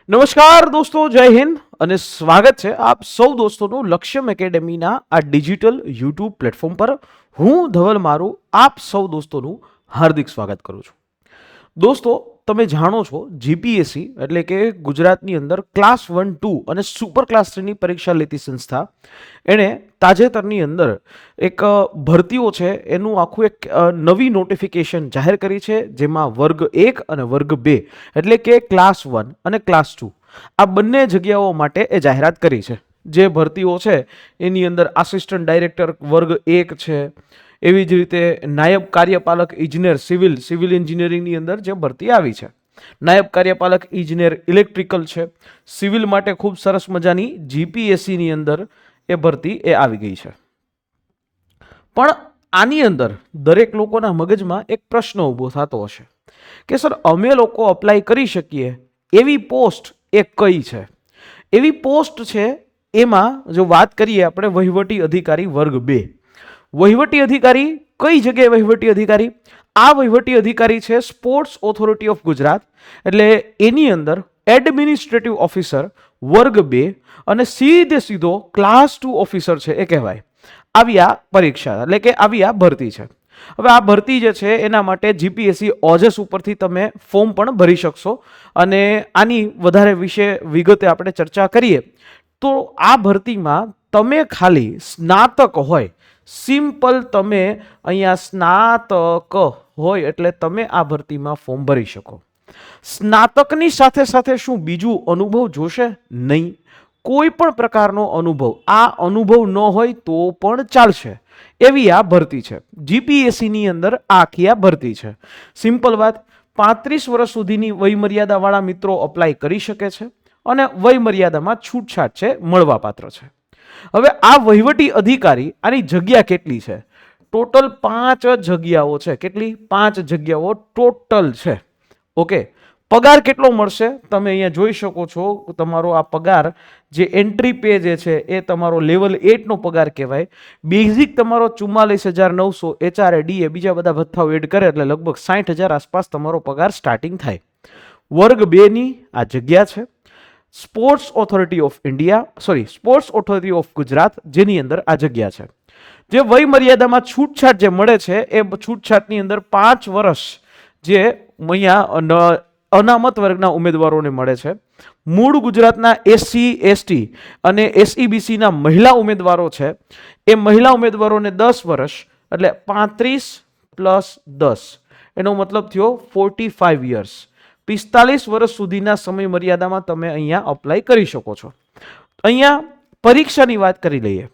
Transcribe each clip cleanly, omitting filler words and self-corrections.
નમસ્કાર દોસ્તો, જય હિન્દ અને સ્વાગત છે આપ સૌ દોસ્તોનું લક્ષ્યમ એકેડેમીના આ ડિજિટલ યુટ્યુબ પ્લેટફોર્મ પર. હું ધવલ મારું આપ સૌ દોસ્તોનું હાર્દિક સ્વાગત કરું છું. દોસ્તો, તમે જાણો છો જીપીએસસી એટલે કે ગુજરાતની અંદર ક્લાસ 1, 2 અને સુપર ક્લાસ 3ની પરીક્ષા લેતી સંસ્થા એણે તાજેતરની અંદર એક ભરતીઓ છે એનું આખું એક નવી નોટિફિકેશન જાહેર કરી છે, જેમાં વર્ગ 1 અને વર્ગ 2 એટલે કે ક્લાસ 1 અને ક્લાસ 2 આ બંને જગ્યાઓ માટે એ જાહેરાત કરી છે. જે ભરતીઓ છે એની અંદર આસિસ્ટન્ટ ડાયરેક્ટર વર્ગ 1 છે, એવી જ રીતે નાયબ કાર્યપાલક ઇજનેર સિવિલ એન્જિનિયરિંગની અંદર જે ભરતી આવી છે, નાયબ કાર્યપાલક ઇજનેર ઇલેક્ટ્રિકલ છે, સિવિલ માટે ખૂબ સરસ મજાની જીપીએસસીની અંદર એ ભરતી એ આવી ગઈ છે. પણ આની અંદર દરેક લોકોના મગજમાં એક પ્રશ્ન ઊભો થતો હશે કે સર, અમે લોકો અપ્લાય કરી શકીએ એવી પોસ્ટ એ કઈ છે? એવી પોસ્ટ છે એમાં જો વાત કરીએ આપણે વહીવટી અધિકારી વર્ગ 2. વહીવટી અધિકારી કઈ જગ્યાએ વહીવટી અધિકારી? આ વહીવટી અધિકારી છે સ્પોર્ટ્સ ઓથોરિટી ઓફ ગુજરાત, એટલે એની અંદર એડમિનિસ્ટ્રેટિવ ઓફિસર વર્ગ 2 અને સીધો ક્લાસ 2 ઓફિસર છે એ કહેવાય. આવી આ પરીક્ષા એટલે કે આવી આ ભરતી છે. હવે આ ભરતી જે છે એના માટે જીપીએસસી ઓજસ ઉપરથી તમે ફોર્મ પણ ભરી શકશો અને આની વધારે વિશે વિગતે આપણે ચર્ચા કરીએ તો આ ભરતીમાં તમે ખાલી સ્નાતક હોય, સિમ્પલ તમે અહીંયા સ્નાતક હોય એટલે તમે આ ભરતીમાં ફોર્મ ભરી શકો. સ્નાતકની સાથે સાથે શું બીજું અનુભવ જોશે? નહીં, કોઈ પણ પ્રકારનો અનુભવ. આ અનુભવ ન હોય તો પણ ચાલશે એવી આ ભરતી છે. જીપીએસસીની અંદર આખી આ ભરતી છે. સિમ્પલ વાત, 35 વર્ષ સુધીની વયમર્યાદાવાળા મિત્રો અપ્લાય કરી શકે છે અને વયમર્યાદામાં છૂટછાટ છે મળવાપાત્ર છે. હવે આ વહીવટી અધિકારી આની જગ્યા કેટલી છે? ટોટલ 5 જગ્યાઓ છે. કેટલી? 5 જગ્યાઓ ટોટલ છે. ઓકે, પગાર કેટલો મળશે તમે અહીંયા જોઈ શકો છો. તમારો આ પગાર જે એન્ટ્રી પે જે છે એ તમારો લેવલ 8 નો પગાર કહેવાય. બેઝિક તમારો 44,900, એચઆરએ ડીએ બીજા બધા ભથ્થાઓ એડ કરે એટલે લગભગ 60,000 આસપાસ તમારો પગાર સ્ટાર્ટિંગ થાય. વર્ગ 2 ની આ જગ્યા છે. Sports authority of sports authority of Gujarat, જેની અંદર આ જગ્યા છે. જે વય મર્યાદામાં છૂટછાટ જે મળે છે એ છૂટછાટની અંદર 5 વર્ષ જે અહીંયા અનામત વર્ગના ઉમેદવારોને મળે છે. મૂળ ગુજરાતના એસસી એસટી અને એસઈબીસીના મહિલા ઉમેદવારો છે એ મહિલા ઉમેદવારોને 10 વર્ષ એટલે 35 + 10 એનો મતલબ થયો 45 યર્સ. 45 વર્ષ સુધીના સમય મર્યાદામાં તમે અહીંયા અપ્લાય કરી શકો છો. અહીંયા પરીક્ષાની વાત કરી લઈએ.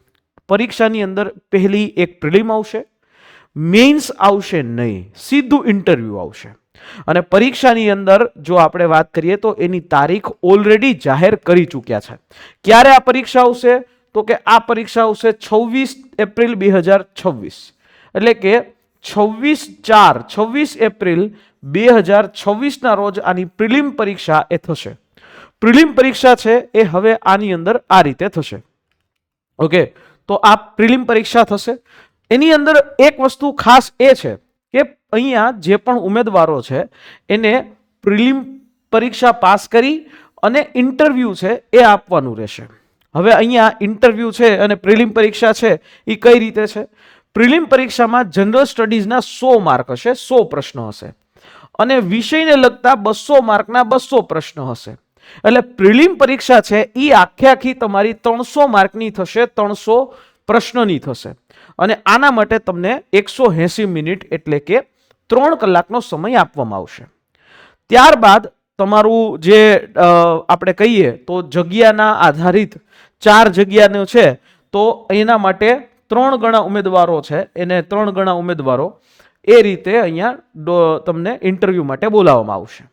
પરીક્ષાની અંદર પહેલી એક પ્રિલિમ આવશે, મેઇન્સ આવશે નહીં, સીધું ઇન્ટરવ્યુ આવશે. અને પરીક્ષાની અંદર જો આપણે વાત કરીએ તો એની તારીખ ઓલરેડી જાહેર કરી ચૂક્યા છે. ક્યારે આ પરીક્ષા આવશે? તો કે આ પરીક્ષા આવશે 26 એપ્રિલ 2026, એટલે કે 26 એપ્રિલ 2026 ના રોજ આની પ્રિલિમ પરીક્ષા એ થશે. પ્રિલિમ પરીક્ષા છે એ હવે આની અંદર આ રીતે થશે. ઓકે, તો આ પ્રિલિમ પરીક્ષા થશે. એની અંદર એક વસ્તુ ખાસ એ છે કે અહીંયા જે પણ ઉમેદવારો છે એને પ્રિલિમ પરીક્ષા પાસ કરી અને ઇન્ટરવ્યુ છે એ આપવાનું રહેશે. હવે અહીંયા ઇન્ટરવ્યુ છે અને પ્રિલિમ પરીક્ષા છે એ કઈ રીતે છે? પ્રિલિમ પરીક્ષામાં જનરલ સ્ટડીઝના 100 માર્ક હશે, 100 પ્રશ્નો હશે અને વિષયને લગતા 200 માર્કના 200 પ્રશ્નો હશે. એટલે પ્રિલિમ પરીક્ષા છે એ આખી તમારી 300 માર્કની થશે, 300 પ્રશ્નોની થશે અને આના માટે તમને 180 મિનિટ એટલે કે 3 કલાકનો સમય આપવામાં આવશે. ત્યારબાદ તમારું જે આપણે કહીએ તો જગ્યાના આધારિત 4 જગ્યાનો છે તો એના માટે 3 ગણા ઉમેદવારો છે, એને 3 ગણા ઉમેદવારો એ રીતે અહીંયા તમને ઇન્ટરવ્યુ માટે બોલાવવામાં આવશે.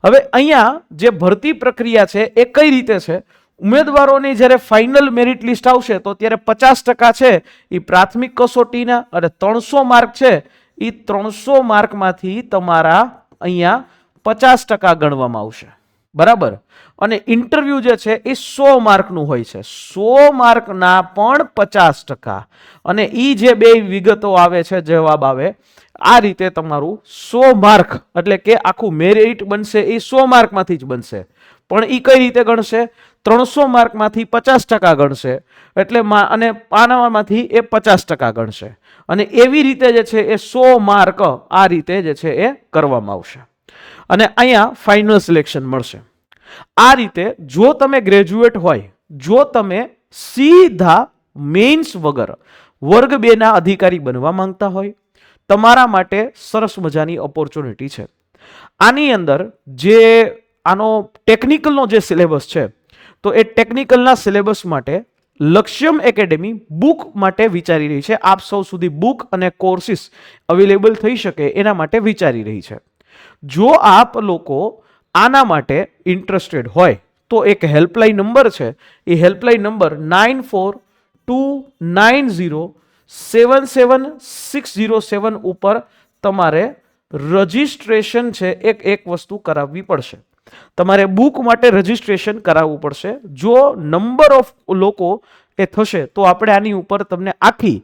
હવે અહીંયા જે ભરતી પ્રક્રિયા છે એ કઈ રીતે છે? ઉમેદવારોની જ્યારે ફાઇનલ મેરિટ લિસ્ટ આવશે તો ત્યારે 50% છે એ પ્રાથમિક કસોટીના અને 300 માર્ક છે એ 300 માર્કમાંથી તમારા અહીંયા 50% ગણવામાં આવશે. બરાબર? અને ઇન્ટરવ્યુ જે છે એ 100 માર્કનું હોય છે. 100 માર્કના પણ 50% અને એ જે બે વિગતો આવે છે, જવાબ આવે, આ રીતે તમારું 100 માર્ક એટલે કે આખું મેરિટ બનશે એ 100 માર્કમાંથી જ બનશે. પણ એ કઈ રીતે ગણશે? 300 માર્કમાંથી 50% ગણશે, એટલે અને આનામાંથી એ 50% ગણશે, અને એવી રીતે જે છે એ 100 માર્ક આ રીતે જે છે એ કરવામાં આવશે, અને અહીંયા ફાઇનલ સિલેક્શન મળશે. આ રીતે જો તમે ગ્રેજ્યુએટ હોય, જો તમે સીધા મેઇન્સ વગર વર્ગ 2 ના અધિકારી બનવા માંગતા હોય, તમારા માટે સરસ મજાની ઓપોર્ચ્યુનિટી છે. આની અંદર જે આનો ટેકનિકલનો જે સિલેબસ છે, તો એ ટેકનિકલના સિલેબસ માટે લક્ષ્યમ એકેડેમી બુક માટે વિચારી રહી છે. આપ સૌ સુધી બુક અને કોર્સિસ અવેલેબલ થઈ શકે એના માટે વિચારી રહી છે. જો આપ લોકો આના માટે ઇન્ટરેસ્ટેડ હોય તો એક હેલ્પલાઇન નંબર છે, એ હેલ્પલાઇન નંબર 9429077607 ઉપર તમારે રજિસ્ટ્રેશન છે એક વસ્તુ કરાવવી પડશે. તમારે બુક માટે રજિસ્ટ્રેશન કરાવવું પડશે. જો નંબર ઓફ લોકો એ થશે તો આપણે આની ઉપર તમને આખી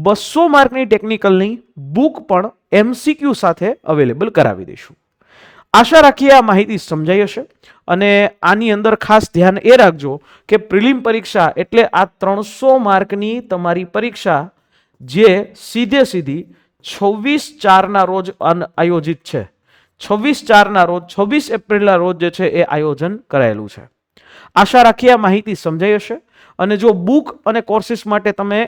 200 માર્કની ટેકનિકલની બુક પણ MCQ સાથે અવેલેબલ કરાવી દઈશું. આશા રાખીએ આ માહિતી સમજાઈ હશે. અને આની અંદર ખાસ ધ્યાન એ રાખજો કે પ્રિલિમ પરીક્ષા એટલે આ 300 માર્કની તમારી પરીક્ષા જે સીધી 26/4 રોજ આયોજિત છે. 26/4 રોજ, 26 એપ્રિલના રોજ જે છે એ આયોજન કરાયેલું છે. આશા રાખીએ આ માહિતી સમજાઈ હશે. અને જો બુક અને કોર્સિસ માટે તમે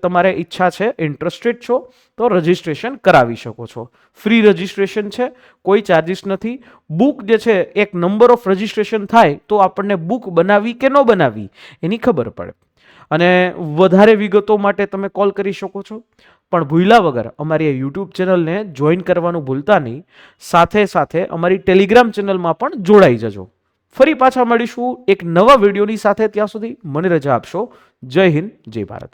તમારે ઈચ્છા છે, ઇન્ટરેસ્ટેડ છો, તો રજિસ્ટ્રેશન કરાવી શકો છો. ફ્રી રજિસ્ટ્રેશન છે, કોઈ ચાર્જિસ નથી. બુક જે છે એક નંબર ઓફ રજિસ્ટ્રેશન થાય તો આપણને બુક બનાવી કે ન બનાવી એની ખબર પડે. અને વધારે વિગતો માટે તમે કોલ કરી શકો છો. પણ ભૂલ્યા વગર અમારી યુટ્યુબ ચેનલને જોઈન કરવાનું ભૂલતા નહીં. સાથે અમારી ટેલિગ્રામ ચેનલમાં પણ જોડાઈ જજો. ફરી પાછા મળીશું એક નવા વિડીયોની સાથે. ત્યાં સુધી મને રજા આપશો. જય હિન્દ, જય ભારત.